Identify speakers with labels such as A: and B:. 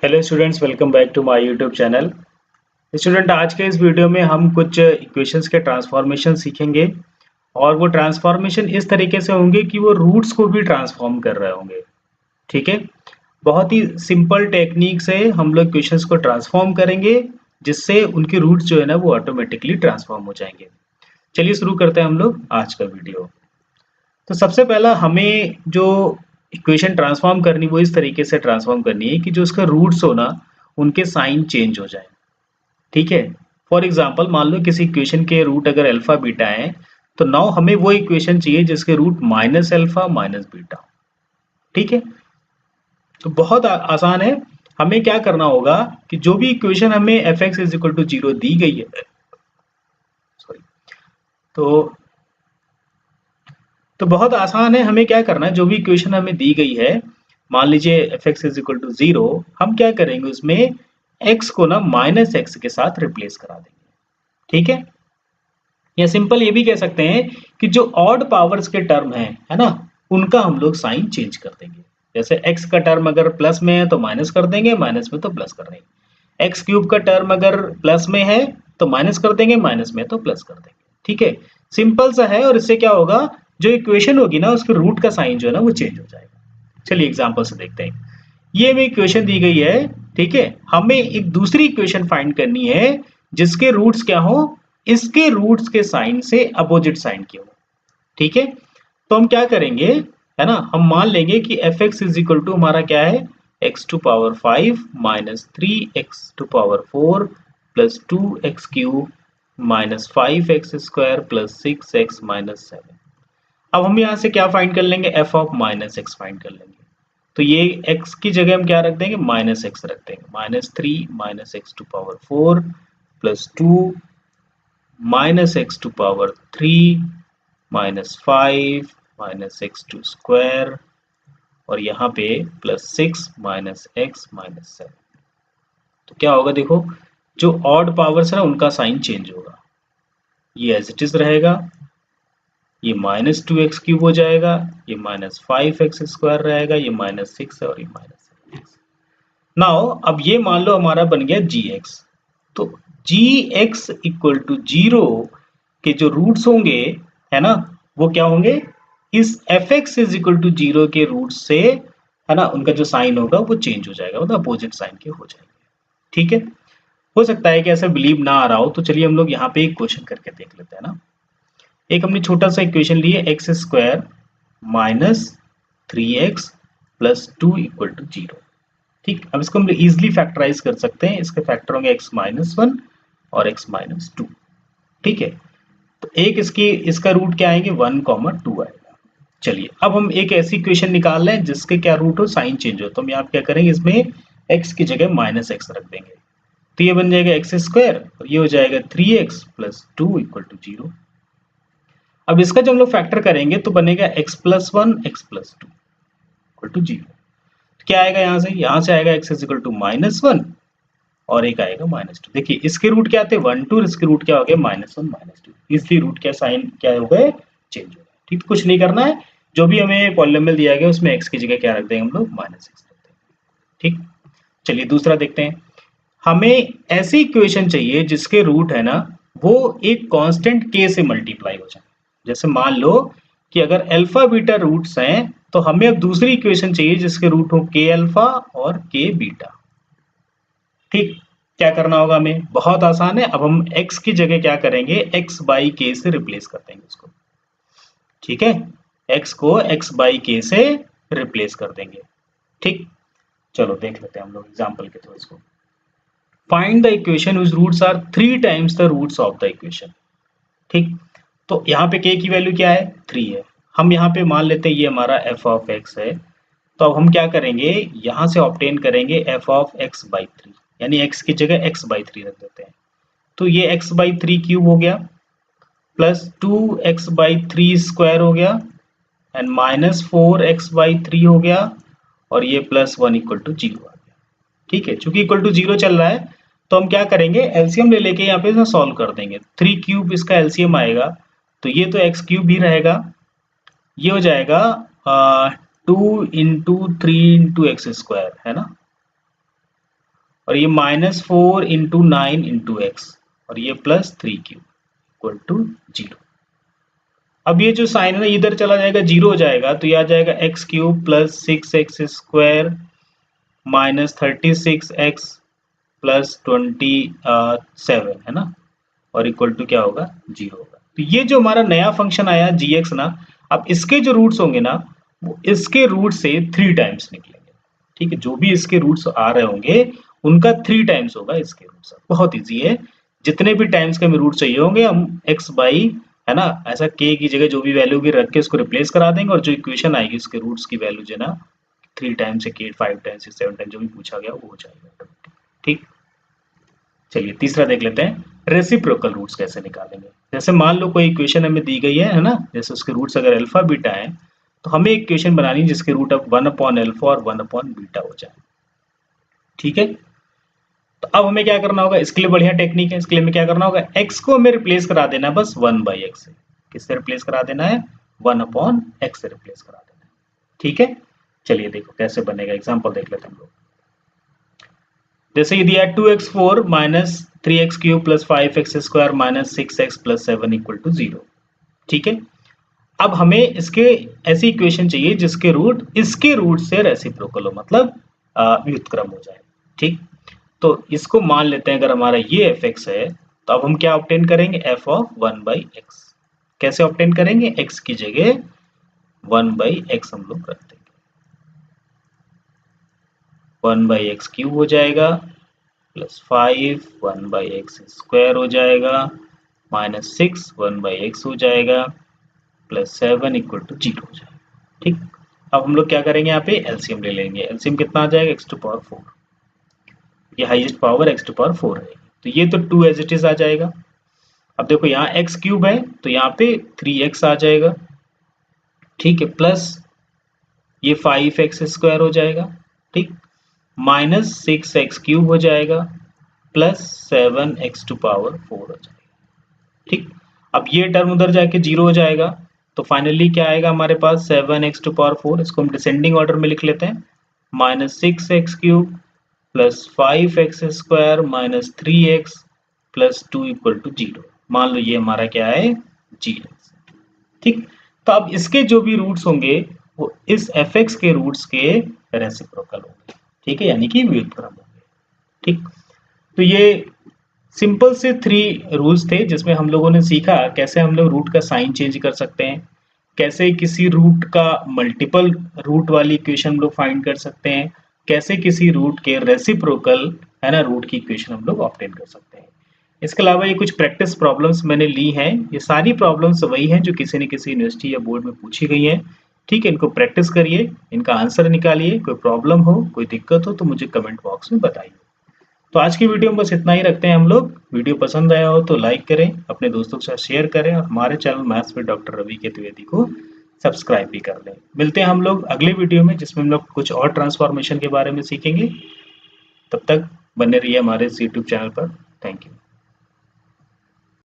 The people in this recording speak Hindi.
A: Hello students, welcome back to my YouTube channel. Student, आज के इस वीडियो में हम कुछ इक्वेशंस के ट्रांसफॉर्मेशन सीखेंगे और वो ट्रांसफॉर्मेशन इस तरीके से होंगे कि वो रूट्स को भी ट्रांसफॉर्म कर रहे होंगे। ठीक है, बहुत ही सिंपल टेक्निक से हम लोग इक्वेशंस को ट्रांसफॉर्म करेंगे जिससे उनके रूट्स जो है ना वो ऑटोमेटिकली ट्रांसफॉर्म हो जाएंगे। चलिए शुरू करते हैं हम लोग आज का वीडियो। तो सबसे पहला हमें जो इक्वेशन ट्रांसफॉर्म करनी वो इस तरीके से ट्रांसफॉर्म करनी है कि जो उसका रूट्स हो ना उनके साइन चेंज हो जाए। ठीक है, फॉर एग्जांपल मान लो किसी इक्वेशन के रूट अगर अल्फा बीटा है तो नाउ हमें वो इक्वेशन चाहिए जिसके root minus alpha minus beta. ठीक है, तो बहुत आसान है। हमें क्या करना होगा कि जो भी इक्वेशन हमें F X is equal to zero दी गई है, सॉरी, तो बहुत आसान है। हमें क्या करना है, जो भी इक्वेशन हमें दी गई है, मान लीजिए F X is equal to zero, हम क्या करेंगे उसमें एक्स को ना माइनस एक्स के साथ रिप्लेस करा देंगे। ठीक है, या सिंपल ये भी कह सकते हैं कि जो ऑड पावर्स के टर्म है ना, उनका हम लोग साइन चेंज कर देंगे। जैसे एक्स का टर्म अगर प्लस में है तो माइनस कर देंगे, माइनस में तो प्लस कर देंगे। एक्स क्यूब का टर्म अगर प्लस में है तो माइनस कर देंगे, माइनस में तो प्लस कर देंगे। ठीक है, सिंपल सा है और इससे क्या होगा, जो इक्वेशन होगी ना उसके रूट का साइन जो है ना वो चेंज हो जाएगा। चलिए एग्जाम्पल से देखते हैं। ये हमें इक्वेशन दी गई है। ठीक है, हमें एक दूसरी इक्वेशन फाइंड करनी है जिसके रूट्स क्या हो, इसके रूट्स के साइन से अपोजिट साइन के हो। ठीक है, तो हम क्या करेंगे, है ना, हम मान लेंगे कि F X is equal to हमारा क्या है, X to power 5 minus 3 X to power 4 plus 2 X cube minus 5 X square plus 6 X minus 7। अब हम यहाँ से क्या फाइंड कर लेंगे, F of minus X find कर लेंगे। तो ये x की जगह हम क्या रख देंगे, माइनस एक्स रख देंगे। Minus 3 minus X to power 4 plus 2 minus X to power 3 minus 5 minus X to square और यहाँ पे प्लस 6 माइनस एक्स माइनस 7। तो क्या होगा देखो, जो ऑड पावर्स है ना उनका साइन चेंज होगा। ये एज इट इज रहेगा, ये माइनस 2 एक्स क्यूब हो जाएगा, ये माइनस 5 एक्स स्क्वायर रहेगा, ये माइनस 6 है और ये माइनस 7। नाउ अब ये मान लो हमारा बन गया जी एक्स। तो जी एक्स इक्वल टू जीरो के जो रूट्स होंगे, है ना, वो क्या होंगे, इस F X is equal to zero के रूट से, है ना, उनका जो साइन होगा वो चेंज हो जाएगा, मतलब अपोजिट साइन के हो जाएंगे। ठीक है, हो सकता है कि ऐसा बिलीव ना आ रहा हो, तो चलिए हम लोग यहाँ पे एक क्वेश्चन करके देख लेते हैं ना। एक हमने छोटा सा इक्वेशन लिए, X square minus 3 X plus 2 equal to zero. ठीक, अब इसको हम इजिली फैक्टराइज कर सकते हैं। इसके फैक्टर होंगे एक्स माइनस 1 और एक्स माइनस 2। ठीक है, तो एक इसका रूट क्या आएंगे, 1, 2 आएगा। चलिए अब हम एक ऐसी इक्वेशन निकाल लें जिसके क्या रूट हो, साइन चेंज हो। तो हम यहाँ क्या करेंगे, इसमें एक्स की जगह माइनस एक्स रख देंगे। तो ये बन जाएगा एक्स स्क्वायर और ये हो जाएगा 3x plus 2 equal to zero. अब इसका जब हम लोग फैक्टर करेंगे तो बनेगा x plus 1 X plus 2 equal to zero. क्या आएगा यहाँ से, आएगा x is equal to minus 1 और एक आएगा माइनस 2। देखिए इसके रूट क्या आते हैं, 1 2, इसके रूट क्या हो गया, माइनस 1 माइनस 2, इसलिए रूट क्या साइन क्या हो गए, चेंज हो गया। ठीक, कुछ नहीं करना है, जो भी हमें पॉलिनोमियल दिया गया उसमें x की जगह क्या रख देंगे हम लोग, माइनस एक्स रख देंगे। ठीक, चलिए दूसरा देखते हैं। हमें ऐसी इक्वेशन चाहिए जिसके रूट है ना वो एक कांस्टेंट k से मल्टीप्लाई हो जाए। जैसे मान लो कि अगर अल्फा बीटा रूट्स हैं तो हमें अब दूसरी इक्वेशन चाहिए जिसके रूट हो k अल्फा और k बीटा। ठीक, क्या करना होगा हमें, बहुत आसान है। अब हम x की जगह क्या करेंगे, x बाई k से रिप्लेस कर देंगे उसको। ठीक है, x को x बाई k से रिप्लेस कर देंगे। ठीक, चलो देख लेते हैं हम लोग एग्जाम्पल के थ्रू इसको। Find the equation whose roots are 3 times the roots of the equation। ठीक, तो यहाँ पे k की वैल्यू क्या है, 3 है। हम यहाँ पे मान लेते हैं ये हमारा f ऑफ x है। तो अब हम क्या करेंगे, यहाँ से ऑब्टेन करेंगे f ऑफ x बाई 3, यानी x की जगह x बाई 3 रख देते हैं। तो ये x बाई 3 क्यूब हो गया प्लस 2x बाई 3 स्क्वायर हो गया एंड माइनस 4x बाई 3 हो गया और ये प्लस 1 इक्वल टू जीरो आ गया। ठीक है, चूंकि इक्वल टू जीरो चल रहा है तो हम क्या करेंगे, एलसीएम ले लेके यहाँ पे सॉल्व कर देंगे। 3 क्यूब इसका एलसीएम आएगा तो ये तो एक्स क्यूब भी रहेगा, ये हो जाएगा 2 इंटू 3 इंटू एक्स स्क्वायर, है ना। और ये -4 इंटू 9 इंटू एक्स और ये +3 क्यूब इक्वल टू 0। अब ये जो साइन है ना इधर चला जाएगा, 0 हो जाएगा, तो ये आ जाएगा x cube plus 6x square minus 36x plus 27 है ना, और इक्वल टू क्या होगा 0 होगा। तो ये जो हमारा नया फंक्शन आया gx ना, अब इसके जो रूट्स होंगे ना वो इसके रूट से 3 टाइम्स निकलेंगे। ठीक है, जो भी इसके रूट्स आ रहे होंगे उनका 3 टाइम्स होगा इसके रूट्स। बहुत इजी है, जितने भी टाइम्स के हमें रूट चाहिए होंगे हम x बाई है ना, ऐसा k की जगह जो भी वैल्यू की रख के उसको रिप्लेस करा देंगे और जो इक्वेशन आएगी उसके रूट्स की वैल्यू जो है ना 3 टाइम्स से k 5 टाइम्स से 7 टाइम्स जो भी पूछा गया वो हो जाएगा। ठीक, चलिए तीसरा देख लेते हैं, रेसिप्रोकल रूट्स कैसे निकालेंगे। जैसे मान लो कोई इक्वेशन हमें दी गई है ना, जैसे उसके रूट्स अगर अल्फा बीटा है तो हमें एक इक्वेशन बनानी है जिसके रूट अब 1/अल्फा और 1/बीटा हो जाए। ठीक है, तो अब हमें क्या करना होगा, इसके लिए बढ़िया टेक्निक है, इसके लिए हमें क्या करना होगा, x को हमें रिप्लेस करा देना है बस 1/x से। किससे रिप्लेस करा देना है, 1/x से रिप्लेस करा देना है। ठीक है, चलिए देखो कैसे बनेगा, एग्जांपल देख लेते हैं हम लोग। जैसे ये दिया 2x4 minus 3x cube plus 5x square minus 6x plus 7 equal to 0। ठीक है, अब हमें इसके ऐसी इक्वेशन चाहिए जिसके रूट इसके रूट से रेसिप्रोकल हो, मतलब व्युत्क्रम हो जाए। ठीक, तो इसको मान लेते हैं अगर हमारा ये fx है तो अब हम क्या ऑब्टेन करेंगे, f ऑफ 1/x। कैसे ऑब्टेन करेंगे, x की जगह 1/x हम लोग रख देंगे, 1/x क्यूब हो जाएगा प्लस 5 1/x स्क्वायर हो जाएगा माइनस 6 1/x हो जाएगा प्लस 7 इक्वल टू 0 हो जाएगा। ठीक, अब हम लोग क्या करेंगे, यहाँ पे एलसीएम ले लेंगे। एलसीएम कितना आ जाएगा, x टू पावर 4, ये highest power x to power 4 है, तो ये तो 2 एज इट इज आ जाएगा। अब देखो यहाँ x क्यूब है तो यहाँ पे 3x आ जाएगा। ठीक है, प्लस ये 5x स्क्वायर हो जाएगा। ठीक, माइनस 6x क्यूब हो जाएगा प्लस 7x टू पावर 4 हो जाएगा। ठीक, अब ये टर्म उधर जाके 0 हो जाएगा, तो फाइनली क्या आएगा हमारे पास 7x टू पावर 4, इसको हम डिसेंडिंग ऑर्डर में लिख लेते हैं, minus 6x cube plus 5x square minus 3x plus 2 equal to 0। मान लो ये हमारा क्या है, gx। ठीक, तो अब इसके जो भी रूट्स होंगे वो इस fx के रूट्स के रेसिप्रोकल होंगे। ठीक है, यानी कि व्युत्क्रम होंगे। ठीक, तो ये सिंपल से 3 रूल्स थे जिसमें हम लोगों ने सीखा कैसे हम लोग रूट का साइन चेंज कर सकते हैं, कैसे किसी रूट का मल्टीपल रूट वाली इक्वेशन हम लोग फाइंड कर सकते हैं, कैसे किसी रूट के रेसिप्रोकल है ना रूट की इक्वेशन हम लोग ऑब्टेन कर सकते हैं। इसके अलावा ये कुछ प्रैक्टिस प्रॉब्लम्स मैंने ली हैं, ये सारी प्रॉब्लम्स वही हैं जो किसी न किसी यूनिवर्सिटी या बोर्ड में पूछी गई हैं। ठीक है, इनको प्रैक्टिस करिए, इनका आंसर निकालिए, कोई प्रॉब्लम हो कोई दिक्कत हो तो मुझे कमेंट बॉक्स में बताइए। तो आज की वीडियो में बस इतना ही रखते हैं हम लोग। वीडियो पसंद आया हो तो लाइक करें, अपने दोस्तों के साथ शेयर करें और हमारे channel maths with doctor Ravi K Dwivedi को सब्सक्राइब भी कर लें। मिलते हैं हम लोग अगले वीडियो में जिसमें हम लोग कुछ और ट्रांसफॉर्मेशन के बारे में सीखेंगे। तब तक बने रहिए हमारे इस यूट्यूब चैनल पर। Thank you.